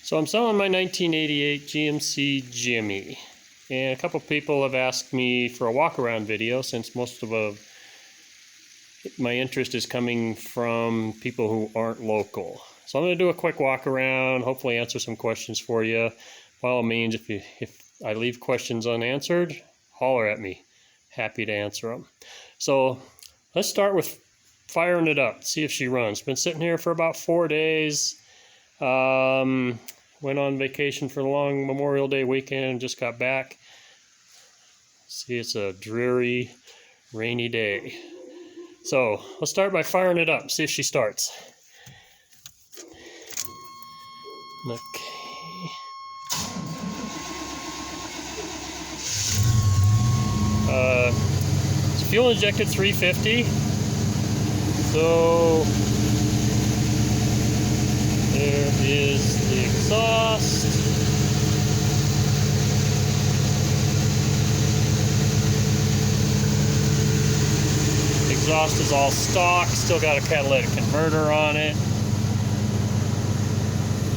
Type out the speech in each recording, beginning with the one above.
So I'm selling my 1988 GMC Jimmy, and a couple people have asked me for a walk-around video since most of my interest is coming from people who aren't local. So I'm going to do a quick walk-around, hopefully answer some questions for you. By all means, if I leave questions unanswered, holler at me. Happy to answer them. So let's start with firing it up, see if she runs. Been sitting here for about 4 days. Went on vacation for a long Memorial Day weekend, just got back. See, it's a dreary, rainy day. So let's start by firing it up, see if she starts. Okay. It's fuel injected 350. So there is the exhaust. Exhaust is all stock, still got a catalytic converter on it.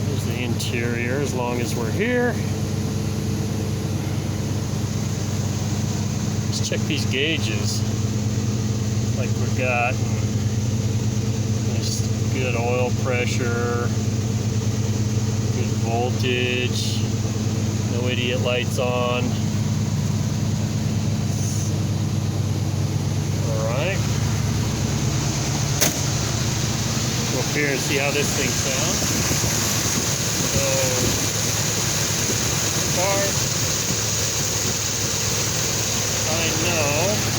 There's the interior as long as we're here. Let's check these gauges. Like we've got nice good oil pressure, good voltage, no idiot lights on. Alright. Go up here and see how this thing sounds. So far,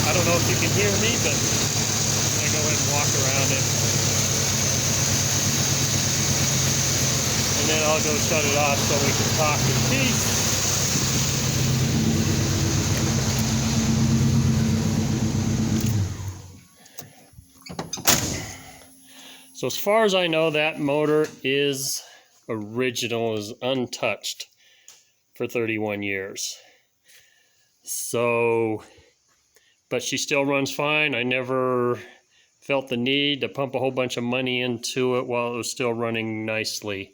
I don't know if you can hear me, but I'm going to go ahead and walk around it. And then I'll go shut it off so we can talk in peace. So as far as I know, that motor is original, is untouched for 31 years. So, but she still runs fine. I never felt the need to pump a whole bunch of money into it while it was still running nicely.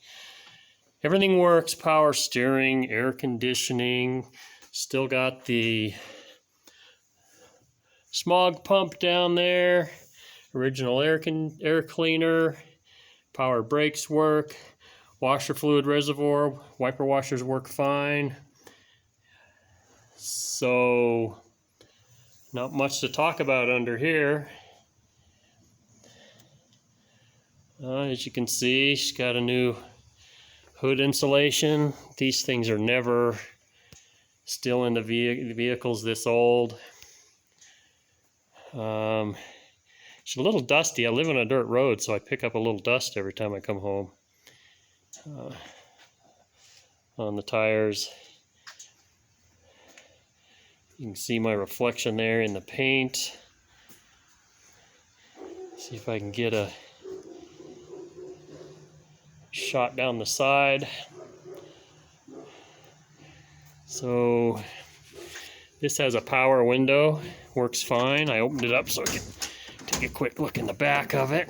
Everything works, power steering, air conditioning, still got the smog pump down there, original air cleaner, power brakes work, washer fluid reservoir, wiper washers work fine. So, not much to talk about under here. As you can see, she's got a new hood insulation. These things are never still in the vehicles this old. She's a little dusty. I live on a dirt road, so I pick up a little dust every time I come home. On the tires. You can see my reflection there in the paint. See if I can get a shot down the side. So this has a power window, works fine. I opened it up so I can take a quick look in the back of it.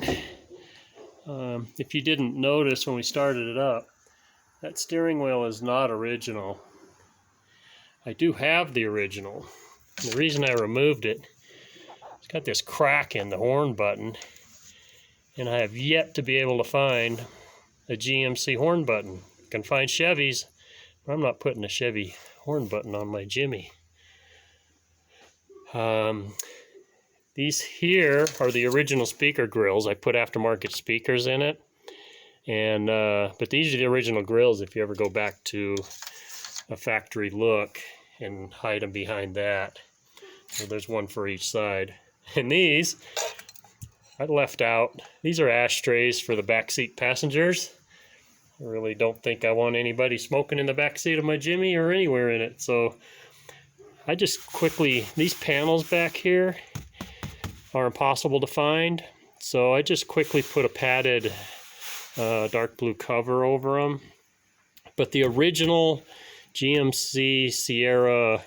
If you didn't notice when we started it up, that steering wheel is not original. I do have the original. The reason I removed it, it's got this crack in the horn button, and I have yet to be able to find a GMC horn button. I can find Chevys, but I'm not putting a Chevy horn button on my Jimmy. These here are the original speaker grills. I put aftermarket speakers in it, and but these are the original grills if you ever go back to a factory look and hide them behind that. So there's one for each side. And these I left out. These are ashtrays for the backseat passengers. I really don't think I want anybody smoking in the backseat of my Jimmy or anywhere in it. So I just quickly, these panels back here are impossible to find. So I just quickly put a padded dark blue cover over them. But the original GMC Sierra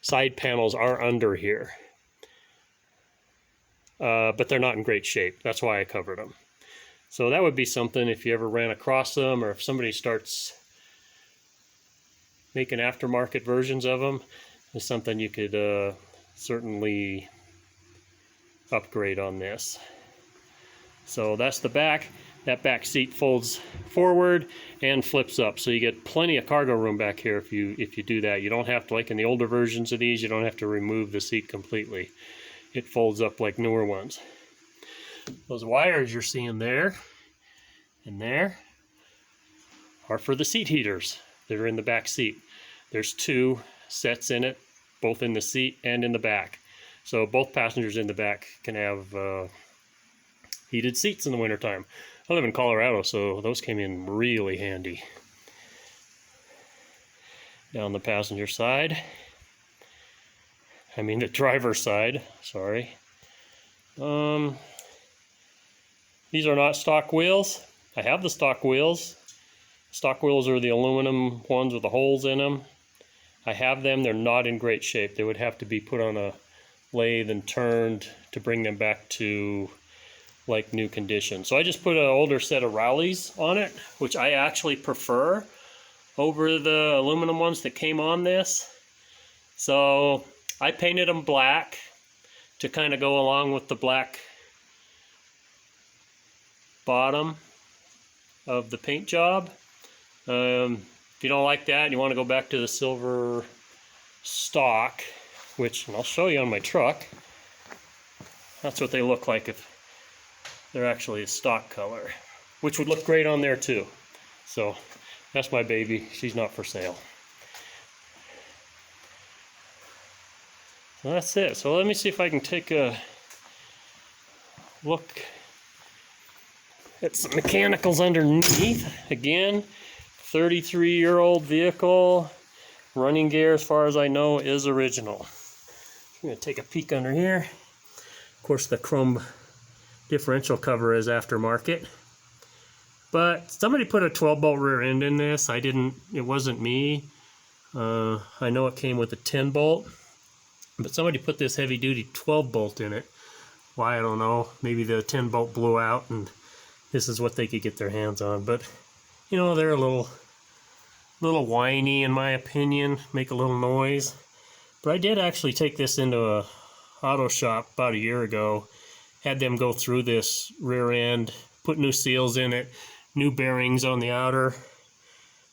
side panels are under here. But they're not in great shape. That's why I covered them. So that would be something if you ever ran across them, or if somebody starts making aftermarket versions of them is something you could certainly upgrade on this. So that's the back. That back seat folds forward and flips up, so you get plenty of cargo room back here if you do that. You don't have to, like in the older versions of these, you don't have to remove the seat completely. It folds up like newer ones. Those wires you're seeing there and there are for the seat heaters that are in the back seat. There's 2 sets in it, both in the seat and in the back. So both passengers in the back can have heated seats in the wintertime. I live in Colorado, so those came in really handy. Down the passenger side, I mean the driver's side, sorry. These are not stock wheels. I have the stock wheels. Stock wheels are the aluminum ones with the holes in them. I have them. They're not in great shape. They would have to be put on a lathe and turned to bring them back to like new condition. So I just put an older set of Rowleys on it, which I actually prefer over the aluminum ones that came on this. So I painted them black to kind of go along with the black bottom of the paint job. If you don't like that and you want to go back to the silver stock, which I'll show you on my truck, that's what they look like if they're actually a stock color, which would look great on there too. So that's my baby. She's not for sale. So that's it. So let me see if I can take a look at some mechanicals underneath. Again, 33-year-old vehicle. Running gear, as far as I know, is original. I'm going to take a peek under here. Of course, the chrome differential cover is aftermarket. But somebody put a 12-bolt rear end in this. I didn't, it wasn't me. I know it came with a 10-bolt. But somebody put this heavy-duty 12-bolt in it. Why, I don't know. Maybe the 10-bolt blew out and this is what they could get their hands on. But, you know, they're a little whiny in my opinion, make a little noise. But I did actually take this into a auto shop about a year ago. Had them go through this rear end, put new seals in it, new bearings on the outer,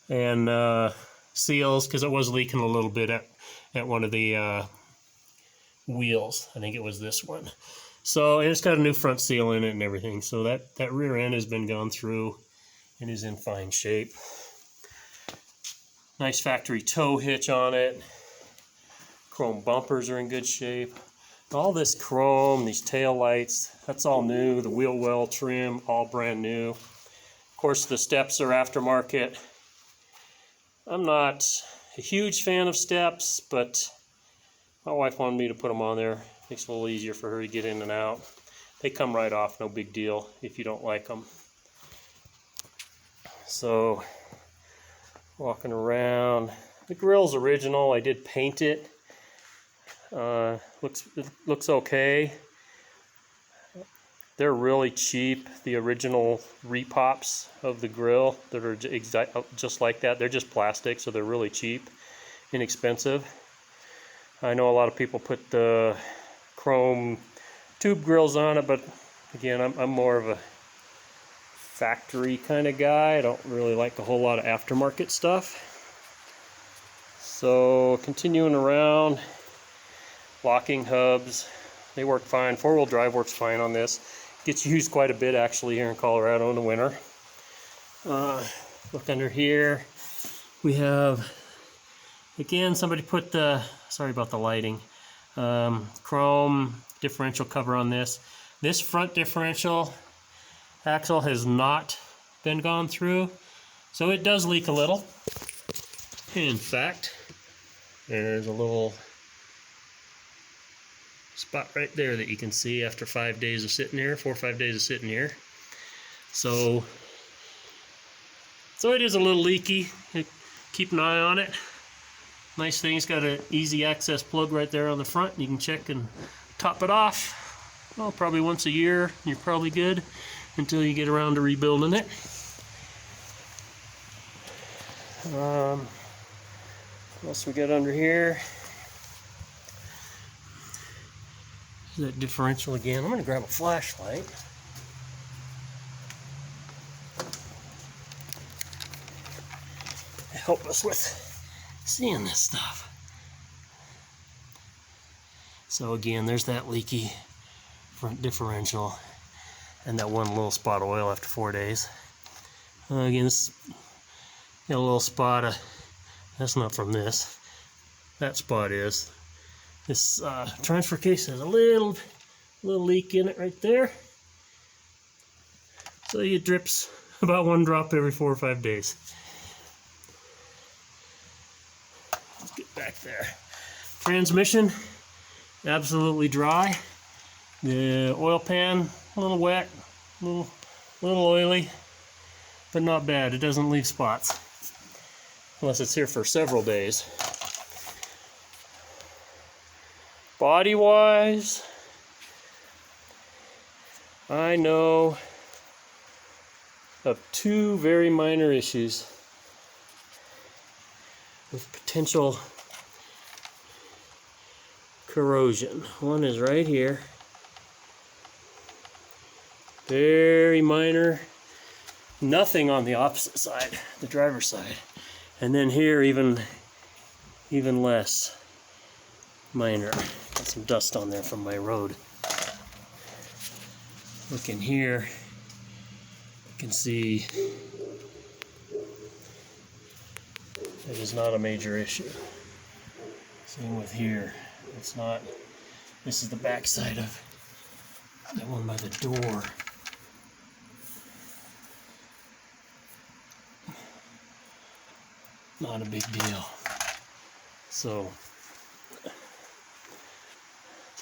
and seals, because it was leaking a little bit at one of the wheels. I think it was this one. So it's got a new front seal in it and everything. So that rear end has been gone through and is in fine shape. Nice factory tow hitch on it. Chrome bumpers are in good shape. All this chrome, these tail lights, that's all new. The wheel well trim, all brand new. Of course, the steps are aftermarket. I'm not a huge fan of steps, but my wife wanted me to put them on there. Makes it a little easier for her to get in and out. They come right off, no big deal if you don't like them. So, walking around. The grill's original. I did paint it. It looks okay. They're really cheap. The original repops of the grill that are just like that. They're just plastic, so they're really cheap, inexpensive. I know a lot of people put the chrome tube grills on it, but again, I'm more of a factory kind of guy. I don't really like a whole lot of aftermarket stuff. So continuing around, locking hubs, they work fine. Four-wheel drive works fine on this. Gets used quite a bit actually here in Colorado in the winter. Look under here. We have, again, somebody put the, sorry about the lighting, chrome differential cover on this. This front differential axle has not been gone through, so it does leak a little. In fact, there's a little spot right there that you can see after 5 days of sitting here, 4 or 5 days of sitting here. So it is a little leaky. Keep an eye on it. Nice thing, it's got an easy access plug right there on the front. You can check and top it off. Well, probably once a year, you're probably good until you get around to rebuilding it. What else we got under here? That differential again. I'm going to grab a flashlight. To help us with seeing this stuff. So again, there's that leaky front differential and that one little spot of oil after 4 days. Again, this got a little spot of, that's not from this. That spot is. This transfer case has a little leak in it right there. So it drips about 1 drop every 4 or 5 days. Let's get back there. Transmission, absolutely dry. The oil pan, a little wet, a little oily, but not bad. It doesn't leave spots, unless it's here for several days. Body-wise, I know of 2 very minor issues with potential corrosion. One is right here. Very minor. Nothing on the opposite side, the driver's side. And then here, even less minor. Got some dust on there from my road. Look in here, you can see it is not a major issue. Same with here. It's not. This is the back side of that one by the door. Not a big deal. So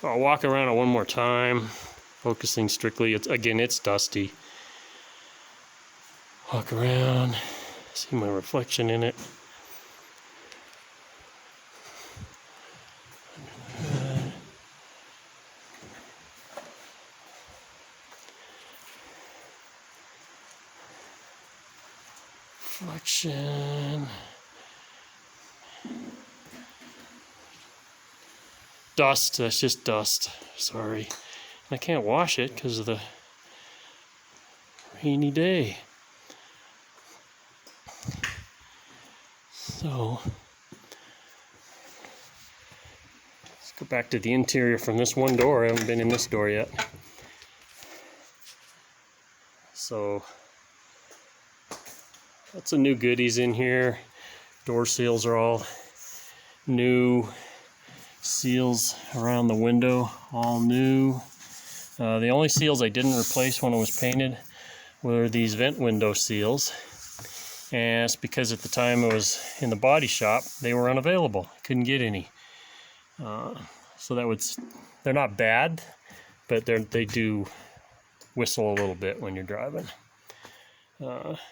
I'll walk around it one more time, focusing strictly. It's dusty. Walk around, see my reflection in it. Reflection. Dust, that's just dust. Sorry. I can't wash it because of the rainy day. So, let's go back to the interior from this one door. I haven't been in this door yet. So, lots of new goodies in here. Door seals are all new. Seals around the window, all new. The only seals I didn't replace when it was painted were these vent window seals. And it's because at the time it was in the body shop, they were unavailable. Couldn't get any. So they're not bad, but they do whistle a little bit when you're driving.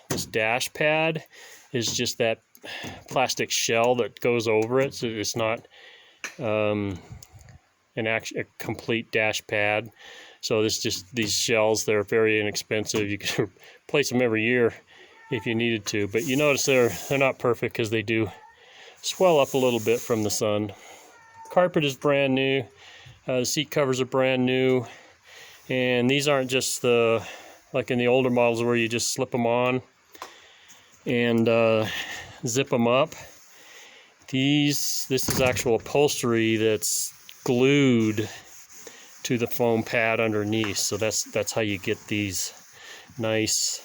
This dash pad is just that plastic shell that goes over it, so it's not a complete dash pad. So these shells, they're very inexpensive. You can replace them every year if you needed to, but you notice they're not perfect because they do swell up a little bit from the sun. Carpet is brand new. The seat covers are brand new, and these aren't just like in the older models where you just slip them on and zip them up. This is actual upholstery that's glued to the foam pad underneath. So that's how you get these nice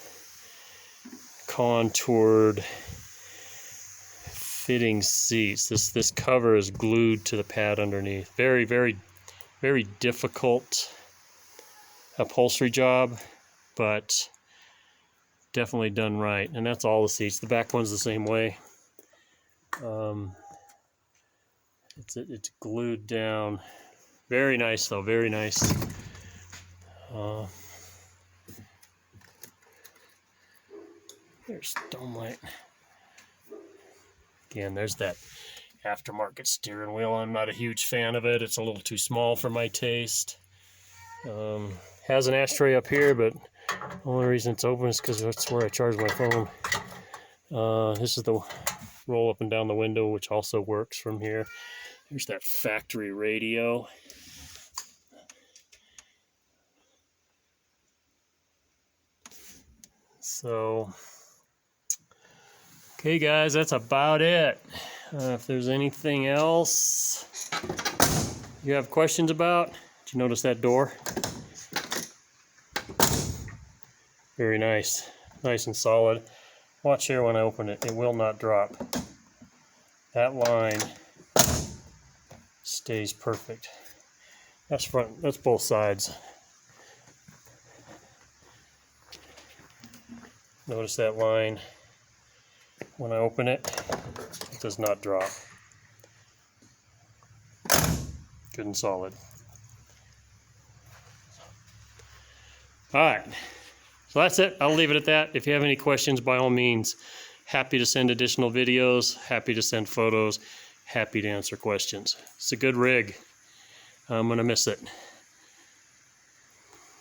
contoured fitting seats. This cover is glued to the pad underneath. Very, very, very difficult upholstery job, but definitely done right. And that's all the seats. The back one's the same way. It's glued down. Very nice though, very nice. There's dome light. Again, there's that aftermarket steering wheel. I'm not a huge fan of it. It's a little too small for my taste. Has an ashtray up here, but the only reason it's open is because that's where I charge my phone. This is the roll up and down the window, which also works from here. There's that factory radio. So, okay guys, that's about it. If there's anything else you have questions about, did you notice that door? Very nice, nice and solid. Watch here when I open it, it will not drop. That line stays perfect. That's front, that's both sides. Notice that line, when I open it, it does not drop. Good and solid. Alright, so that's it. I'll leave it at that. If you have any questions, by all means, happy to send additional videos, happy to send photos, happy to answer questions. It's a good rig. I'm going to miss it.